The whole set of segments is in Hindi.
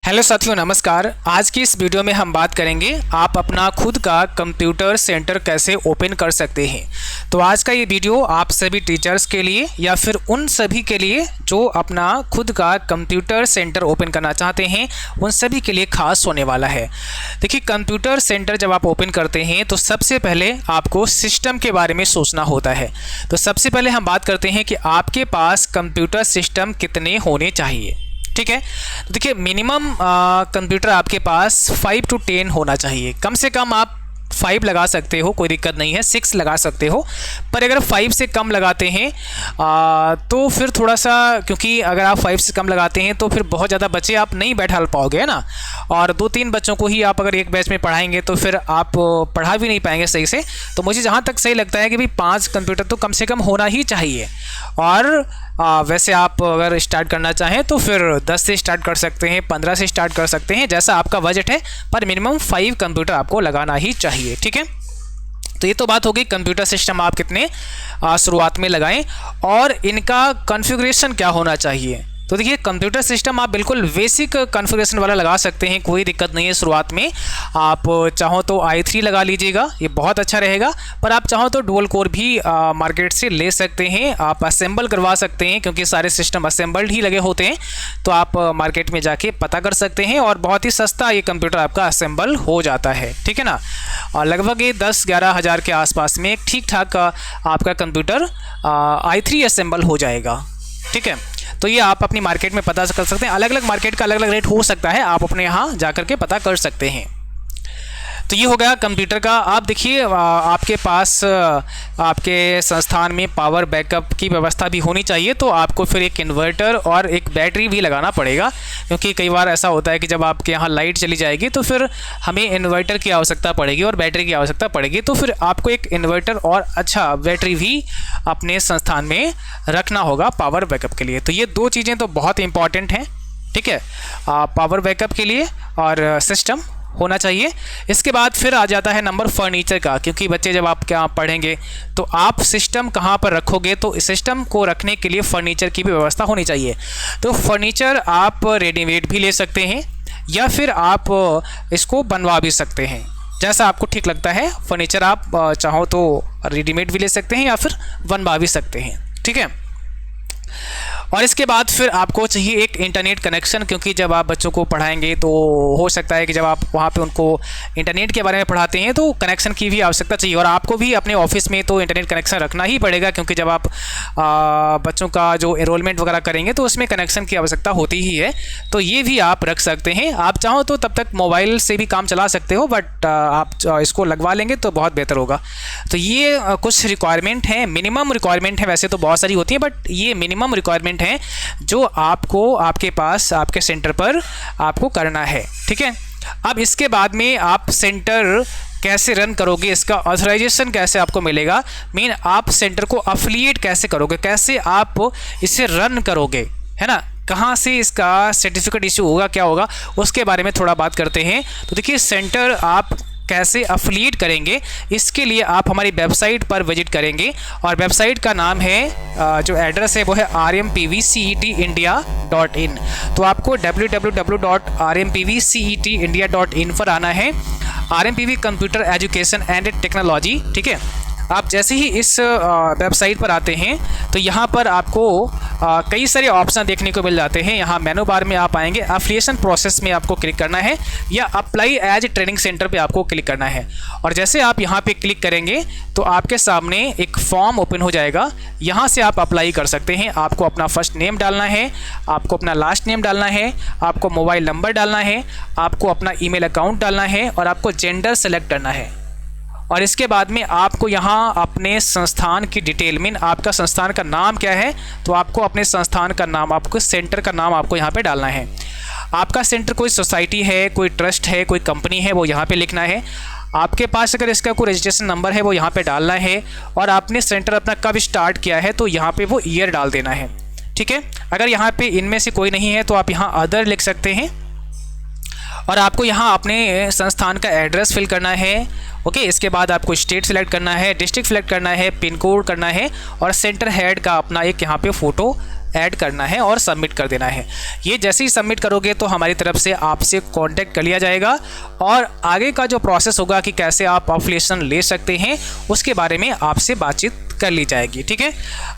हेलो साथियों, नमस्कार। आज की इस वीडियो में हम बात करेंगे आप अपना खुद का कंप्यूटर सेंटर कैसे ओपन कर सकते हैं। तो आज का ये वीडियो आप सभी टीचर्स के लिए या फिर उन सभी के लिए जो अपना खुद का कंप्यूटर सेंटर ओपन करना चाहते हैं, उन सभी के लिए खास होने वाला है। देखिए, कंप्यूटर सेंटर जब आप ओपन करते हैं तो सबसे पहले आपको सिस्टम के बारे में सोचना होता है। तो सबसे पहले हम बात करते हैं कि आपके पास कंप्यूटर सिस्टम कितने होने चाहिए। ठीक है, तो देखिए मिनिमम कंप्यूटर आपके पास 5 to 10 होना चाहिए। कम से कम आप 5 लगा सकते हो, कोई दिक्कत नहीं है, 6 लगा सकते हो। पर अगर 5 से कम लगाते हैं तो फिर थोड़ा सा, क्योंकि अगर आप 5 से कम लगाते हैं तो फिर बहुत ज़्यादा बच्चे आप नहीं बैठा पाओगे, है ना। और 2-3 बच्चों को ही आप अगर एक बैच में पढ़ाएंगे तो फिर आप पढ़ा भी नहीं पाएंगे सही से। तो मुझे जहाँ तक सही लगता है कि भाई 5 कंप्यूटर तो कम से कम होना ही चाहिए। और वैसे आप अगर स्टार्ट करना चाहें तो फिर 10 से स्टार्ट कर सकते हैं, 15 से स्टार्ट कर सकते हैं, जैसा आपका बजट है। पर मिनिमम 5 कंप्यूटर आपको लगाना ही चाहिए। ठीक है, तो ये तो बात हो गई कंप्यूटर सिस्टम आप कितने शुरुआत में लगाएं और इनका कॉन्फ़िगरेशन क्या होना चाहिए। तो देखिए, कंप्यूटर सिस्टम आप बिल्कुल बेसिक कॉन्फ़िगरेशन वाला लगा सकते हैं, कोई दिक्कत नहीं है। शुरुआत में आप चाहो तो i3 लगा लीजिएगा, ये बहुत अच्छा रहेगा। पर आप चाहो तो डुअल कोर भी मार्केट से ले सकते हैं, आप असेंबल करवा सकते हैं, क्योंकि सारे सिस्टम असेंबल्ड ही लगे होते हैं। तो आप मार्केट में जाके पता कर सकते हैं और बहुत ही सस्ता ये कंप्यूटर आपका असेंबल हो जाता है। ठीक है ना, और लगभग ये 10-11 हज़ार के आसपास में ठीक ठाक आपका कंप्यूटर i3 असेंबल हो जाएगा। ठीक है, तो ये आप अपनी मार्केट में पता कर सकते हैं। अलग अलग मार्केट का अलग अलग रेट हो सकता है, आप अपने यहाँ जा कर के पता कर सकते हैं। तो ये हो गया कंप्यूटर का। आप देखिए, आपके पास आपके संस्थान में पावर बैकअप की व्यवस्था भी होनी चाहिए। तो आपको फिर एक इन्वर्टर और एक बैटरी भी लगाना पड़ेगा, क्योंकि कई बार ऐसा होता है कि जब आपके यहाँ लाइट चली जाएगी तो फिर हमें इन्वर्टर की आवश्यकता पड़ेगी और बैटरी की आवश्यकता पड़ेगी। तो फिर आपको एक इन्वर्टर और अच्छा बैटरी भी अपने संस्थान में रखना होगा पावर बैकअप के लिए। तो ये 2 चीज़ें तो बहुत इंपॉर्टेंट हैं। ठीक है, पावर बैकअप के लिए और सिस्टम होना चाहिए। इसके बाद फिर आ जाता है नंबर फर्नीचर का, क्योंकि बच्चे जब आप क्या पढ़ेंगे तो आप सिस्टम कहाँ पर रखोगे, तो सिस्टम को रखने के लिए फ़र्नीचर की भी व्यवस्था होनी चाहिए। तो फर्नीचर आप रेडीमेड भी ले सकते हैं या फिर आप इसको बनवा भी सकते हैं, जैसा आपको ठीक लगता है। फर्नीचर आप चाहो तो रेडीमेड भी ले सकते हैं या फिर बनवा भी सकते हैं। ठीक है, और इसके बाद फिर आपको चाहिए एक इंटरनेट कनेक्शन, क्योंकि जब आप बच्चों को पढ़ाएंगे तो हो सकता है कि जब आप वहाँ पे उनको इंटरनेट के बारे में पढ़ाते हैं तो कनेक्शन की भी आवश्यकता चाहिए। और आपको भी अपने ऑफिस में तो इंटरनेट कनेक्शन रखना ही पड़ेगा, क्योंकि जब आप बच्चों का जो एनरोलमेंट वगैरह करेंगे तो उसमें कनेक्शन की आवश्यकता होती ही है। तो ये भी आप रख सकते हैं। आप चाहो तो तब तक मोबाइल से भी काम चला सकते हो, बट आप इसको लगवा लेंगे तो बहुत बेहतर होगा। तो ये कुछ रिक्वायरमेंट हैं, मिनिमम रिक्वायरमेंट है। वैसे तो बहुत सारी होती हैं, बट ये मिनिमम रिक्वायरमेंट हैं जो आपको आपके पास आपके सेंटर पर आपको करना है। ठीक है, अब इसके बाद में आप सेंटर कैसे रन करोगे, इसका ऑथराइजेशन कैसे आपको मिलेगा, मेन आप सेंटर को अफिलिएट कैसे करोगे, कैसे आप इसे रन करोगे, है ना, कहाँ से इसका सर्टिफिकेट इशू होगा, क्या होगा, उसके बारे में थोड़ा बात करते हैं। तो देखिए, सेंटर आप कैसे अफिलिएट करेंगे, इसके लिए आप हमारी वेबसाइट पर विजिट करेंगे। और वेबसाइट का नाम है, जो एड्रेस है वो है rmpvcetindia.in। तो आपको www.rmpvcetindia.in पर आना है, RMPV computer education and technology. ठीक है, आप जैसे ही इस वेबसाइट पर आते हैं तो यहाँ पर आपको कई सारे ऑप्शन देखने को मिल जाते हैं। यहाँ मेनू बार में आप आएंगे, एफिलिएशन प्रोसेस में आपको क्लिक करना है या अप्लाई एज ट्रेनिंग सेंटर पे आपको क्लिक करना है। और जैसे आप यहाँ पे क्लिक करेंगे तो आपके सामने एक फॉर्म ओपन हो जाएगा। यहाँ से आप अप्लाई कर सकते हैं। आपको अपना फर्स्ट नेम डालना है, आपको अपना लास्ट नेम डालना है, आपको मोबाइल नंबर डालना है, आपको अपना ईमेल अकाउंट डालना है और आपको जेंडर सेलेक्ट करना है। और इसके बाद में आपको यहाँ अपने संस्थान की डिटेल में, आपका संस्थान का नाम क्या है, तो आपको अपने संस्थान का नाम, आपको सेंटर का नाम आपको यहाँ पे डालना है। आपका सेंटर कोई सोसाइटी है, कोई ट्रस्ट है, कोई कंपनी है, वो यहाँ पे लिखना है। आपके पास अगर इसका कोई रजिस्ट्रेशन नंबर है वो यहाँ पे डालना है। और आपने सेंटर अपना कब स्टार्ट किया है तो यहाँ पे वो ईयर डाल देना है। ठीक है, अगर यहाँ पे इनमें से कोई नहीं है तो आप यहाँ अदर लिख सकते हैं। और आपको यहाँ अपने संस्थान का एड्रेस फिल करना है। ओके, इसके बाद आपको स्टेट सेलेक्ट करना है, डिस्ट्रिक्ट सेलेक्ट करना है, पिन कोड करना है और सेंटर हेड का अपना एक यहाँ पे फ़ोटो ऐड करना है और सबमिट कर देना है। ये जैसे ही सबमिट करोगे तो हमारी तरफ से आपसे कांटेक्ट कर लिया जाएगा और आगे का जो प्रोसेस होगा कि कैसे आप एफिलिएशन ले सकते हैं उसके बारे में आपसे बातचीत कर ली जाएगी। ठीक है,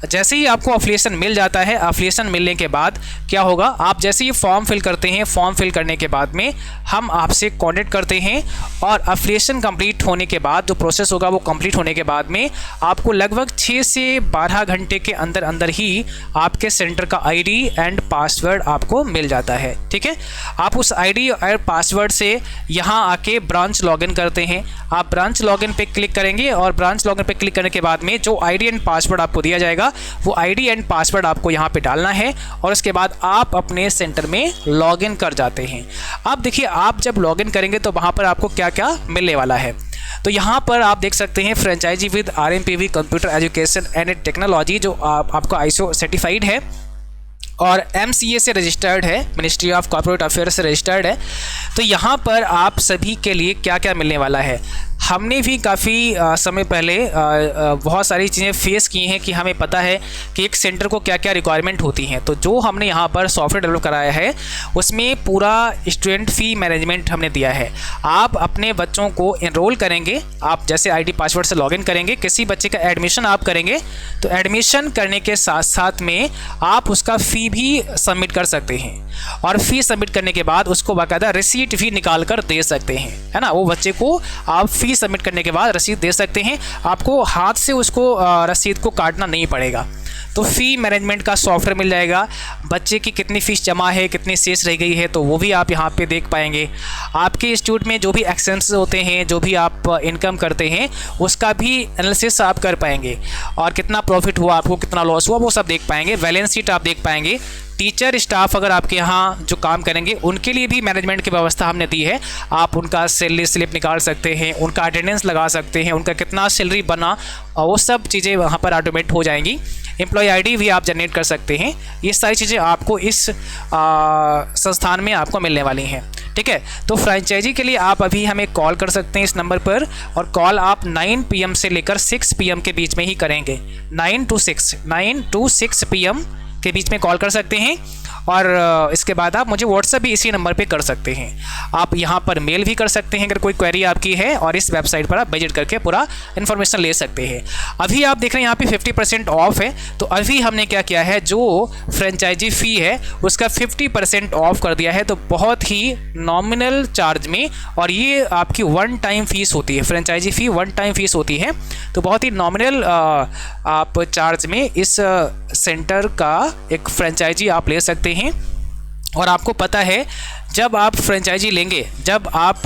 जैसे ही आपको एफिलिएशन मिल जाता है, एफिलिएशन मिलने के बाद क्या होगा, आप जैसे ही फॉर्म फिल करते हैं, फॉर्म फिल करने के बाद में हम आपसे कांटेक्ट करते हैं और एफिलिएशन कंप्लीट होने के बाद जो प्रोसेस होगा वो कंप्लीट होने के बाद में आपको लगभग 6 से 12 घंटे के अंदर अंदर ही आपके सेंटर का आईडी एंड पासवर्ड आपको मिल जाता है। ठीक है, आप उस आईडी और पासवर्ड से यहाँ आके ब्रांच लॉगिन करते हैं। आप ब्रांच लॉगिन पे क्लिक करेंगे और ब्रांच लॉगिन पे क्लिक करने के बाद में जो आईडी एंड पासवर्ड आपको दिया जाएगा वो आईडी एंड पासवर्ड आपको यहाँ पे डालना है और उसके बाद आप अपने सेंटर में लॉगिन कर जाते हैं। अब देखिए, आप जब लॉगिन करेंगे तो वहाँ पर आपको क्या क्या मिलने वाला है। तो यहाँ पर आप देख सकते हैं franchisee with RMPV computer education and technology, जो आपको ISO सर्टिफाइड है और MCA से रजिस्टर्ड है, मिनिस्ट्री ऑफ कॉर्पोरेट अफेयर्स से रजिस्टर्ड है। तो यहाँ पर आप सभी के लिए क्या क्या मिलने वाला है, हमने भी काफ़ी समय पहले बहुत सारी चीज़ें फेस की हैं कि हमें पता है कि एक सेंटर को क्या क्या रिक्वायरमेंट होती हैं। तो जो हमने यहाँ पर सॉफ्टवेयर डेवलप कराया है उसमें पूरा स्टूडेंट फ़ी मैनेजमेंट हमने दिया है। आप अपने बच्चों को एनरोल करेंगे, आप जैसे आईडी पासवर्ड से लॉगिन करेंगे, किसी बच्चे का एडमिशन आप करेंगे तो एडमिशन करने के साथ साथ में आप उसका फ़ी भी सबमिट कर सकते हैं और फ़ी सबमिट करने के बाद उसको बाकायदा रिसीट भी निकाल कर दे सकते हैं, है ना। वो बच्चे को आप फ़ी सबमिट करने के बाद रसीद दे सकते हैं, आपको हाथ से उसको रसीद को काटना नहीं पड़ेगा। तो फ़ी मैनेजमेंट का सॉफ्टवेयर मिल जाएगा, बच्चे की कितनी फ़ीस जमा है, कितनी शेष रह गई है, तो वो भी आप यहाँ पे देख पाएंगे। आपके इंस्टीट्यूट में जो भी एक्सपेंसेस होते हैं, जो भी आप इनकम करते हैं, उसका भी एनालिसिस आप कर पाएंगे और कितना प्रॉफिट हुआ आपको, कितना लॉस हुआ, वो सब देख पाएंगे। बैलेंस शीट आप देख पाएंगे। टीचर स्टाफ अगर आपके यहाँ जो काम करेंगे उनके लिए भी मैनेजमेंट की व्यवस्था हमने दी है। आप उनका सैलरी स्लिप निकाल सकते हैं, उनका अटेंडेंस लगा सकते हैं, उनका कितना सैलरी बना, और वो सब चीज़ें वहाँ पर ऑटोमेट हो जाएंगी। एम्प्लॉय आईडी भी आप जनरेट कर सकते हैं। ये सारी चीज़ें आपको इस संस्थान में आपको मिलने वाली हैं। ठीक है, तो फ्रेंचाइजी के लिए आप अभी हमें कॉल कर सकते हैं इस नंबर पर, और कॉल आप 9 PM से लेकर 6 PM के बीच में ही करेंगे। 9 to 6 PM के बीच में कॉल कर सकते हैं और इसके बाद आप मुझे व्हाट्सएप भी इसी नंबर पे कर सकते हैं। आप यहाँ पर मेल भी कर सकते हैं अगर कोई क्वेरी आपकी है, और इस वेबसाइट पर आप विजिट करके पूरा इन्फॉर्मेशन ले सकते हैं। अभी आप देख रहे हैं यहाँ पे 50% ऑफ है, तो अभी हमने क्या किया है, जो फ्रेंचाइजी फ़ी है उसका 50% ऑफ कर दिया है, तो बहुत ही नॉमिनल चार्ज में, और ये आपकी वन टाइम फीस होती है। फ्रेंचाइजी फ़ी वन टाइम फीस होती है, तो बहुत ही नॉमिनल आप चार्ज में इस सेंटर का एक फ्रेंचाइजी आप ले सकते हैं। और आपको पता है जब आप फ्रेंचाइजी लेंगे, जब आप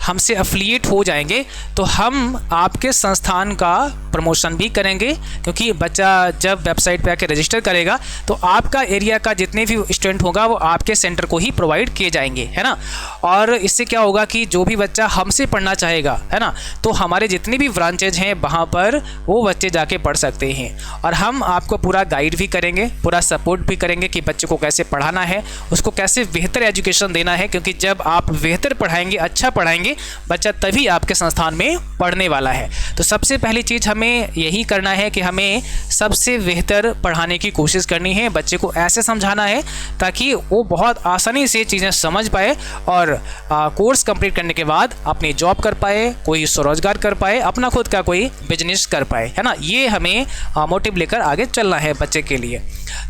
हमसे एफिलिएट हो जाएंगे, तो हम आपके संस्थान का प्रमोशन भी करेंगे, क्योंकि बच्चा जब वेबसाइट पे आके रजिस्टर करेगा तो आपका एरिया का जितने भी स्टूडेंट होगा वो आपके सेंटर को ही प्रोवाइड किए जाएंगे, है ना। और इससे क्या होगा कि जो भी बच्चा हमसे पढ़ना चाहेगा, है ना, तो हमारे जितने भी ब्रांचेज हैं वहाँ पर वो बच्चे जाके पढ़ सकते हैं, और हम आपको पूरा गाइड भी करेंगे, पूरा सपोर्ट भी करेंगे कि बच्चे को कैसे पढ़ाना है, उसको कैसे बेहतर एजुकेशन देना है, क्योंकि जब आप बेहतर पढ़ाएंगे, अच्छा पढ़ाएंगे, बच्चा तभी आपके संस्थान में पढ़ने वाला है। तो सबसे पहली चीज़ हमें यही करना है कि हमें सबसे बेहतर पढ़ाने की कोशिश करनी है, बच्चे को ऐसे समझाना है ताकि वो बहुत आसानी से चीज़ें समझ पाए और कोर्स कंप्लीट करने के बाद अपनी जॉब कर पाए, कोई स्वरोजगार कर पाए, अपना खुद का कोई बिजनेस कर पाए, है ना। ये हमें मोटिव लेकर आगे चलना है बच्चे के लिए।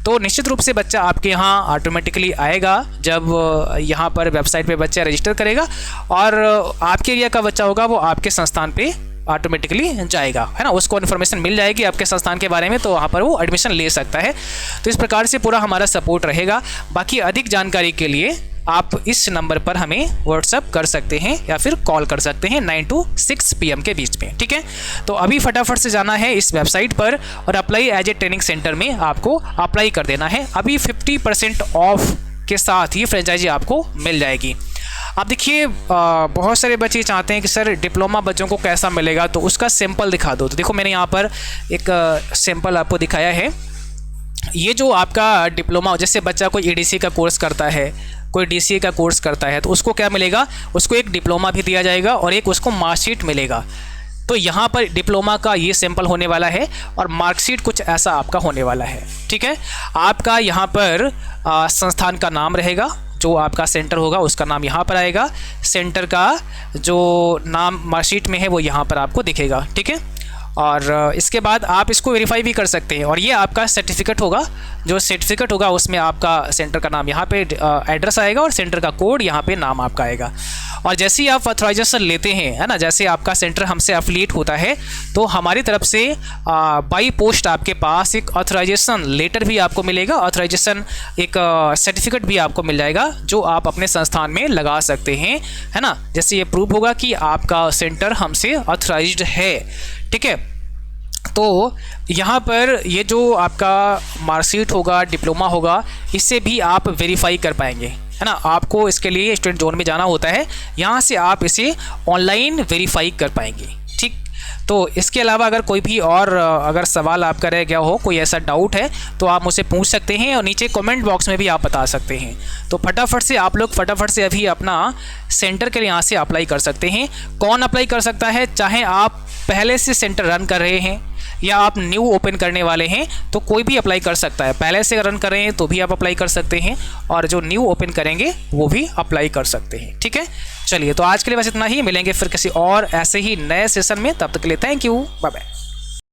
तो निश्चित रूप से बच्चा आपके यहाँ ऑटोमेटिकली आएगा जब यहाँ पर वेबसाइट पे बच्चा रजिस्टर करेगा, और आपके एरिया का बच्चा होगा वो आपके संस्थान पे ऑटोमेटिकली जाएगा, है ना। उसको इन्फॉर्मेशन मिल जाएगी आपके संस्थान के बारे में, तो वहाँ पर वो एडमिशन ले सकता है। तो इस प्रकार से पूरा हमारा सपोर्ट रहेगा। बाकी अधिक जानकारी के लिए आप इस नंबर पर हमें व्हाट्सअप कर सकते हैं या फिर कॉल कर सकते हैं 9 to 6 PM के बीच में। ठीक है, तो अभी फटाफट से जाना है इस वेबसाइट पर और apply as a training centre में आपको अप्लाई कर देना है। अभी 50% ऑफ के साथ ही फ्रेंचाइजी आपको मिल जाएगी। अब देखिए, बहुत सारे बच्चे चाहते हैं कि सर डिप्लोमा बच्चों को कैसा मिलेगा, तो उसका सैंपल दिखा दो। तो देखो मैंने यहाँ पर एक सैंपल आपको दिखाया है। ये जो आपका डिप्लोमा, जैसे बच्चा कोई EDC का कोर्स करता है, कोई DCA का कोर्स करता है, तो उसको क्या मिलेगा, उसको एक डिप्लोमा भी दिया जाएगा और एक उसको मार्कशीट मिलेगा। तो यहाँ पर डिप्लोमा का ये सैंपल होने वाला है और मार्कशीट कुछ ऐसा आपका होने वाला है। ठीक है, आपका यहाँ पर संस्थान का नाम रहेगा, जो आपका सेंटर होगा उसका नाम यहाँ पर आएगा, सेंटर का जो नाम मार्कशीट में है वो यहाँ पर आपको दिखेगा। ठीक है, और इसके बाद आप इसको वेरीफाई भी कर सकते हैं और ये आपका सर्टिफिकेट होगा, जो सर्टिफिकेट होगा उसमें आपका सेंटर का नाम यहाँ पे एड्रेस आएगा और सेंटर का कोड यहाँ पे नाम आपका आएगा। और जैसे ही आप ऑथराइजेशन लेते हैं, है ना, जैसे आपका सेंटर हमसे एफिलिएट होता है तो हमारी तरफ से बाई पोस्ट आपके पास एक ऑथराइजेशन लेटर भी आपको मिलेगा, ऑथराइजेशन एक सर्टिफिकेट भी आपको मिल जाएगा जो आप अपने संस्थान में लगा सकते हैं, है ना। जैसे ये प्रूफ होगा कि आपका सेंटर हमसे ऑथराइज्ड है। ठीक है, तो यहाँ पर ये जो आपका मार्कशीट होगा, डिप्लोमा होगा, इससे भी आप वेरीफाई कर पाएंगे, है ना। आपको इसके लिए स्टूडेंट जोन में जाना होता है, यहाँ से आप इसे ऑनलाइन वेरीफाई कर पाएंगे। ठीक, तो इसके अलावा अगर कोई भी और अगर सवाल आपका रह गया हो, कोई ऐसा डाउट है तो आप मुझसे पूछ सकते हैं और नीचे कमेंट बॉक्स में भी आप बता सकते हैं। तो फटाफट से आप लोग अभी अपना सेंटर के लिए यहाँ से अप्लाई कर सकते हैं। कौन अप्लाई कर सकता है? चाहे आप पहले से सेंटर रन कर रहे हैं या आप न्यू ओपन करने वाले हैं तो कोई भी अप्लाई कर सकता है। पहले से रन कर रहे हैं तो भी आप अप्लाई कर सकते हैं और जो न्यू ओपन करेंगे वो भी अप्लाई कर सकते हैं। ठीक है, चलिए तो आज के लिए बस इतना ही, मिलेंगे फिर किसी और ऐसे ही नए सेशन में। तब तक के लिए थैंक यू, बाय बाय।